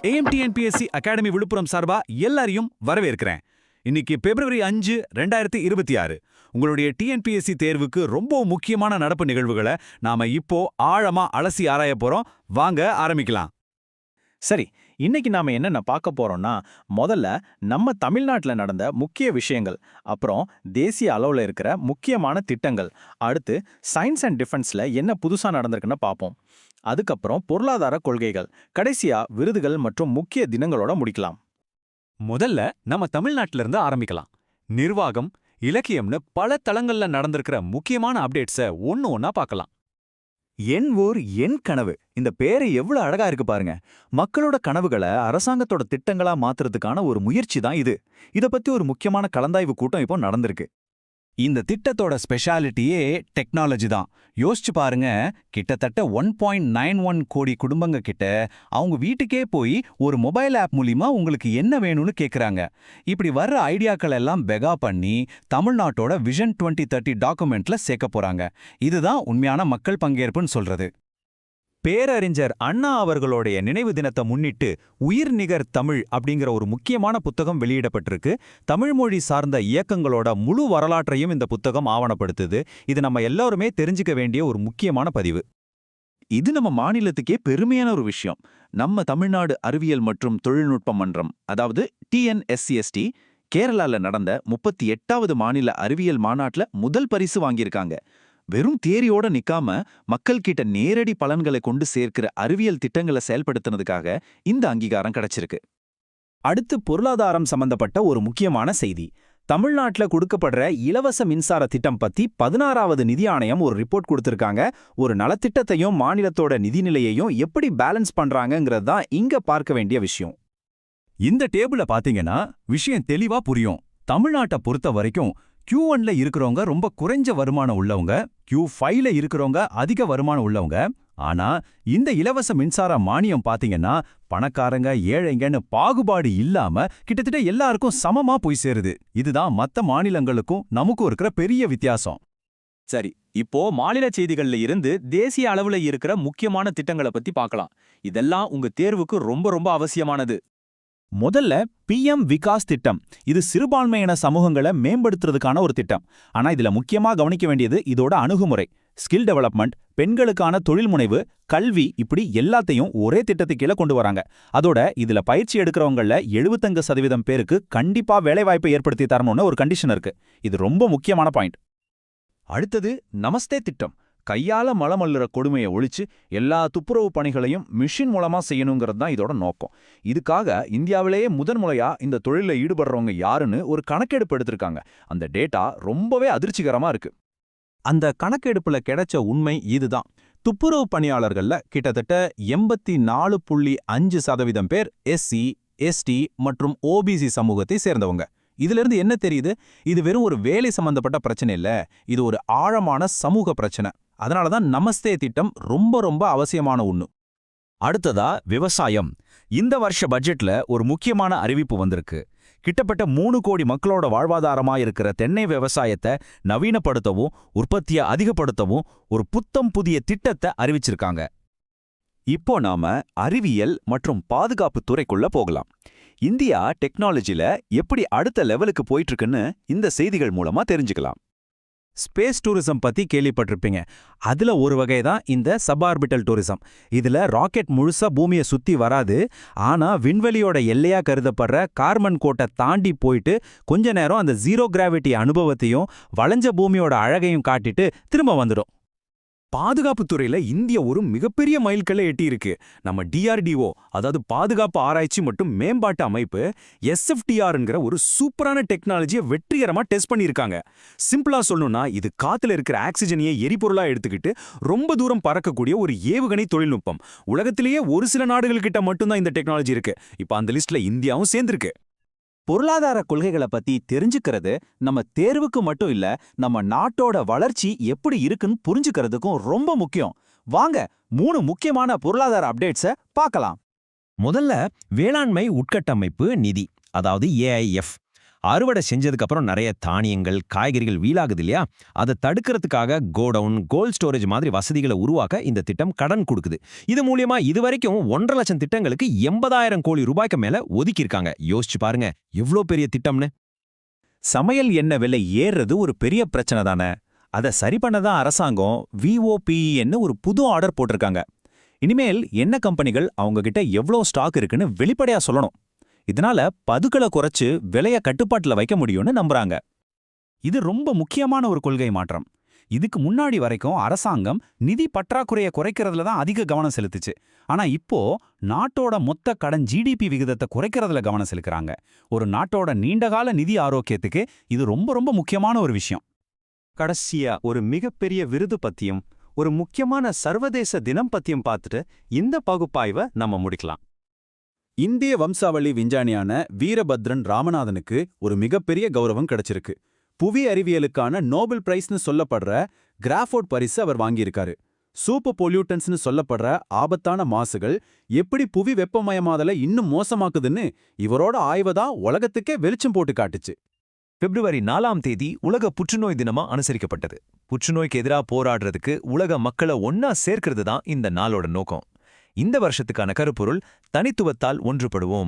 AMTNPSC academy Villupuram சார்பா எல்லாரையும் வரவேற்கிறேன். இன்னைக்கு பிப்ரவரி 5, 2026. உங்களுடைய TNPSC தேர்வுக்கு ரொம்ப முக்கியமான நடப்பு நிகழ்வுகளை நாம இப்போ ஆழமா அலசி ஆராய போறோம். வாங்க ஆரம்பிக்கலாம். சரி, இன்னைக்கு நாம என்னென்ன பார்க்க போறோம்னா, முதல்ல நம்ம தமிழ்நாட்டில் நடந்த முக்கிய விஷயங்கள், அப்புறம் தேசிய அளவில் இருக்கிற முக்கியமான திட்டங்கள், அடுத்து சயின்ஸ் அண்ட் டிஃபென்ஸ்ல என்ன புதுசா நடந்திருக்குன்னு பார்ப்போம். அதுக்கப்புறம் பொருளாதார கொள்கைகள், கடைசியா விருதுகள் மற்றும் முக்கிய தினங்களோட முடிக்கலாம். முதல்ல நம்ம தமிழ்நாட்டில இருந்து ஆரம்பிக்கலாம். நிர்வாகம், இலக்கியம்னு பல தளங்கள்ல நடந்திருக்கிற முக்கியமான அப்டேட்ஸை ஒண்ணா பார்க்கலாம். என் ஊர் என் கனவு இந்த பேரு எவ்வளவு அழகா இருக்கு பாருங்க. மக்களோட கனவுகளை அரசாங்கத்தோட திட்டங்களா மாத்துறதுக்கான ஒரு முயற்சி தான் இது. இத பத்தி ஒரு முக்கியமான கலந்தாய்வு கூட்டம் இப்போ நடந்திருக்கு. இந்த திட்டத்தோட ஸ்பெஷாலிட்டியே டெக்னாலஜி தான். யோசிச்சு பாருங்க, கிட்டத்தட்ட 1.91 கோடி குடும்பங்க கிட்ட அவங்க வீட்டுக்கே போய் ஒரு மொபைல் ஆப் மூலியமா உங்களுக்கு என்ன வேணும்னு கேக்குறாங்க. இப்படி வர்ற ஐடியாக்கள் எல்லாம் பெகா பண்ணி தமிழ்நாட்டோட விஷன் 2030 டாக்குமெண்ட்ல சேர்க்க போறாங்க. இதுதான் உண்மையான மக்கள் பங்கேற்புன்னு சொல்றது. பேரறிஞர் அண்ணா அவர்களுடைய நினைவு தினத்தை முன்னிட்டு உயிர்நிகர் தமிழ் அப்படிங்கிற ஒரு முக்கியமான புத்தகம் வெளியிடப்பட்டிருக்கு. தமிழ் மொழி சார்ந்த இயக்கங்களோட முழு வரலாற்றையும் இந்த புத்தகம் ஆவணப்படுத்துது. இது நம்ம எல்லாருமே தெரிஞ்சுக்க வேண்டிய ஒரு முக்கியமான பதிவு. இது நம்ம மாநிலத்துக்கே பெருமையான ஒரு விஷயம். நம்ம தமிழ்நாடு அறிவியல் மற்றும் தொழில்நுட்ப மன்றம், அதாவது TNSCST, கேரளால நடந்த 38வது மாநில அறிவியல் மாநாட்டுல முதல் பரிசு வாங்கியிருக்காங்க. வெறும் தியரியோட நிக்காம மக்கள் கிட்ட நேரடி பலன்களை கொண்டு சேர்க்கிற அறிவியல் திட்டங்களை செயல்படுத்தினதுக்காக இந்த அங்கீகாரம் கிடைச்சிருக்கு. அடுத்து பொருளாதாரம் சம்பந்தப்பட்ட ஒரு முக்கியமான செய்தி. தமிழ்நாட்டில் கொடுக்கப்படுற இலவச மின்சார திட்டம் பத்தி 16வது நிதி ஆணையம் ஒரு ரிப்போர்ட் கொடுத்திருக்காங்க. ஒரு நலத்திட்டத்தையும் மாநிலத்தோட நிதிநிலையையும் எப்படி பேலன்ஸ் பண்றாங்கிறது தான் இங்க பார்க்க வேண்டிய விஷயம். இந்த டேபிள பாத்தீங்கன்னா விஷயம் தெளிவா புரியும். தமிழ்நாட்டை பொறுத்த வரைக்கும் Q1ல இருக்கிறவங்க ரொம்ப குறைஞ்ச வருமானம் உள்ளவங்க, Q5ல இருக்கிறவங்க அதிக வருமானம் உள்ளவங்க. ஆனா இந்த இலவச மின்சார மானியம் பாத்தீங்கன்னா பணக்காரங்க ஏழைங்கன்னு பாகுபாடு இல்லாம கிட்டத்தட்ட எல்லாருக்கும் சமமா போய் சேருது. இதுதான் மத்த மாநிலங்களுக்கும் நமக்கும் இருக்கிற பெரிய வித்தியாசம். சரி, இப்போ மாநில செய்திகள்ல இருந்து தேசிய அளவுல இருக்கிற முக்கியமான திட்டங்களை பத்தி பார்க்கலாம். இதெல்லாம் உங்க தேர்வுக்கு ரொம்ப அவசியமானது. முதல்ல PM விகாஸ் திட்டம். இது சிறுபான்மையின சமூகங்களை மேம்படுத்துறதுக்கான ஒரு திட்டம். ஆனா இதுல முக்கியமா கவனிக்க வேண்டியது இதோட அணுகுமுறை. ஸ்கில் டெவலப்மெண்ட், பெண்களுக்கான தொழில் முனைவு, கல்வி, இப்படி எல்லாத்தையும் ஒரே திட்டத்துக்கு கீழே கொண்டு வராங்க. அதோட இதுல பயிற்சி எடுக்கிறவங்கள 75% பேருக்கு கண்டிப்பா வேலைவாய்ப்பை ஏற்படுத்தி தரணும்னு ஒரு கண்டிஷன் இருக்கு. இது ரொம்ப முக்கியமான பாயிண்ட். அடுத்தது நமஸ்தே திட்டம். கையால மலம் அள்ளுற கொடுமையை ஒழிச்சு எல்லா துப்புரவு பணிகளையும் மிஷின் மூலமா செய்யணுங்கிறது தான் இதோட நோக்கம். இதுக்காக இந்தியாவிலேயே முதன்முறையா இந்த தொழிலில் ஈடுபடுறவங்க யாருன்னு ஒரு கணக்கெடுப்பு எடுத்திருக்காங்க. அந்த டேட்டா ரொம்பவே அதிர்ச்சிகரமா இருக்கு. அந்த கணக்கெடுப்புல கிடைச்ச உண்மை இதுதான். துப்புரவு பணியாளர்கள்ல கிட்டத்தட்ட 84.5% பேர் SC, ST மற்றும் OBC சமூகத்தை சேர்ந்தவங்க. இதுல இருந்து என்ன தெரியுது? இது வெறும் ஒரு வேலை சம்பந்தப்பட்ட பிரச்சனை இல்ல, இது ஒரு ஆழமான சமூக பிரச்சனை. அதனாலதான் நமஸ்தே திட்டம் ரொம்ப அவசியமான ஒண்ணு. அடுத்ததா விவசாயம். இந்த வருஷ பட்ஜெட்ல ஒரு முக்கியமான அறிவிப்பு வந்திருக்கு. கிட்டத்தட்ட 3 கோடி மக்களோட வாழ்வாதாரமா இருக்கிற தென்னை விவசாயத்தை நவீனப்படுத்தவும் உற்பத்தியை அதிகப்படுத்தவும் ஒரு புதிய திட்டத்தை அறிவிச்சிருக்காங்க. இப்போ நாம அறிவியல் மற்றும் பாதுகாப்பு துறைக்குள்ள போகலாம். இந்தியா டெக்னாலஜில எப்படி அடுத்த லெவலுக்கு போயிட்டு இருக்குன்னு இந்த செய்திகள் மூலமா தெரிஞ்சுக்கலாம். ஸ்பேஸ் டூரிசம் பத்தி கேள்விப்பட்டிருப்பீங்க. அதுல ஒரு வகை தான் இந்த சபார்பிட்டல் டூரிசம். இதுல ராக்கெட் முழுசா பூமியை சுத்தி வராது. ஆனா விண்வெளியோட எல்லையா கருதப்படுற கார்பன் கோட்டை தாண்டி போயிட்டு கொஞ்ச நேரம் அந்த ஜீரோ கிராவிட்டி அனுபவத்தையும் வளைஞ்ச பூமியோட அழகையும் காட்டிட்டு திரும்ப வந்துடும். பாதுகாப்பு துறையில இந்தியா ஒரு மிகப்பெரிய மைல்கல்லை எட்டியிருக்கு. நம்ம DRDO, அதாவது பாதுகாப்பு ஆராய்ச்சி மற்றும் மேம்பாட்டு அமைப்பு, SFTRங்கிற ஒரு சூப்பரான டெக்னாலஜியை வெற்றிகரமா டெஸ்ட் பண்ணியிருக்காங்க. சிம்பிளா சொல்லணும்னா இது காத்துல இருக்கிற ஆக்சிஜனையே எரிபொருளா எடுத்துக்கிட்டு ரொம்ப தூரம் பறக்கக்கூடிய ஒரு ஏவுகணை தொழில்நுட்பம். உலகத்திலேயே ஒரு சில நாடுகள்கிட்ட மட்டும்தான் இந்த டெக்னாலஜி இருக்கு. இப்ப அந்த லிஸ்ட்ல இந்தியாவும் சேர்ந்திருக்கு. பொருளாதார கொள்கைகளை பத்தி தெரிஞ்சுக்கிறது நம்ம தேர்வுக்கு மட்டும் இல்ல, நம்ம நாட்டோட வளர்ச்சி எப்படி இருக்குன்னு புரிஞ்சுக்கிறதுக்கும் ரொம்ப முக்கியம். வாங்க 3 முக்கியமான பொருளாதார அப்டேட்ஸை பார்க்கலாம். முதல்ல வேளாண்மை உட்கட்டமைப்பு நிதி, அதாவது AIF. அறுவடை செஞ்சதுக்கு அப்புறம் நிறைய தானியங்கள் காய்கறிகள் வீணாகுது இல்லையா, அதை தடுக்கிறதுக்காக கோடவுன் கோல்ட் ஸ்டோரேஜ் மாதிரி வசதிகளை உருவாக்க இந்த திட்டம் கடன் கொடுக்குது. இது மூலியமா இதுவரைக்கும் 1.5 லட்சம் திட்டங்களுக்கு 80,000 கோடி ரூபாய்க்கு மேல ஒதுக்கியிருக்காங்க. யோசிச்சு பாருங்க எவ்வளோ பெரிய திட்டம்னு. சமையல் எண்ணெய் விலை ஏறுறது ஒரு பெரிய பிரச்சனை தானே. அதை சரி பண்ணதான் அரசாங்கம் VOPEன்னு ஒரு புது ஆர்டர் போட்டிருக்காங்க. இனிமேல் எண்ணெய் கம்பெனிகள் அவங்க கிட்ட எவ்வளோ ஸ்டாக் இருக்குன்னு வெளிப்படையா சொல்லணும். இதனால பதுக்களை குறைச்சு விலைய கட்டுப்பாட்டுல வைக்க முடியும்னு நம்புறாங்க. இது ரொம்ப முக்கியமான ஒரு கொள்கை மாற்றம். இதுக்கு முன்னாடி வரைக்கும் அரசாங்கம் நிதி பற்றாக்குறையை குறைக்கிறதுல தான் அதிக கவனம் செலுத்துச்சு. ஆனா இப்போ நாட்டோட மொத்த கடன் GDP விகிதத்தை குறைக்கிறதுல கவனம் செலுத்துறாங்க. ஒரு நாட்டோட நீண்டகால நிதி ஆரோக்கியத்துக்கு இது ரொம்ப ரொம்ப முக்கியமான ஒரு விஷயம். கடைசியா ஒரு மிகப்பெரிய விருது பத்தியும் ஒரு முக்கியமான சர்வதேச தினம் பத்தியும் பார்த்துட்டு இந்த பகுப்பாய்வை நம்ம முடிக்கலாம். இந்திய வம்சாவளி விஞ்ஞானியான வீரபத்ரன் ராமநாதனுக்கு ஒரு மிகப்பெரிய கௌரவம் கிடைச்சிருக்கு. புவி அறிவியலுக்கான நோபல் பிரைஸ்னு சொல்லப்படுற கிராஃபோர்ட் பரிசு அவர் வாங்கியிருக்காரு. சூப்பர் பொல்யூட்டன்ஸ்னு சொல்லப்படுற ஆபத்தான மாசுகள் எப்படி புவி வெப்பமயமாதலை இன்னும் மோசமாக்குதுன்னு இவரோட ஆய்வு தான் உலகத்துக்கே வெளிச்சம் போட்டு காட்டுச்சு. பிப்ரவரி 4ஆம் தேதி உலக புற்றுநோய் தினமா அனுசரிக்கப்பட்டது. புற்றுநோய்க்கு எதிராக போராடுறதுக்கு உலக மக்களை ஒன்னா சேர்க்கிறது தான் இந்த நாளோட நோக்கம். இந்த வருஷத்துக்கான கருப்பொருள் தனித்துவத்தால் ஒன்றுபடுவோம்.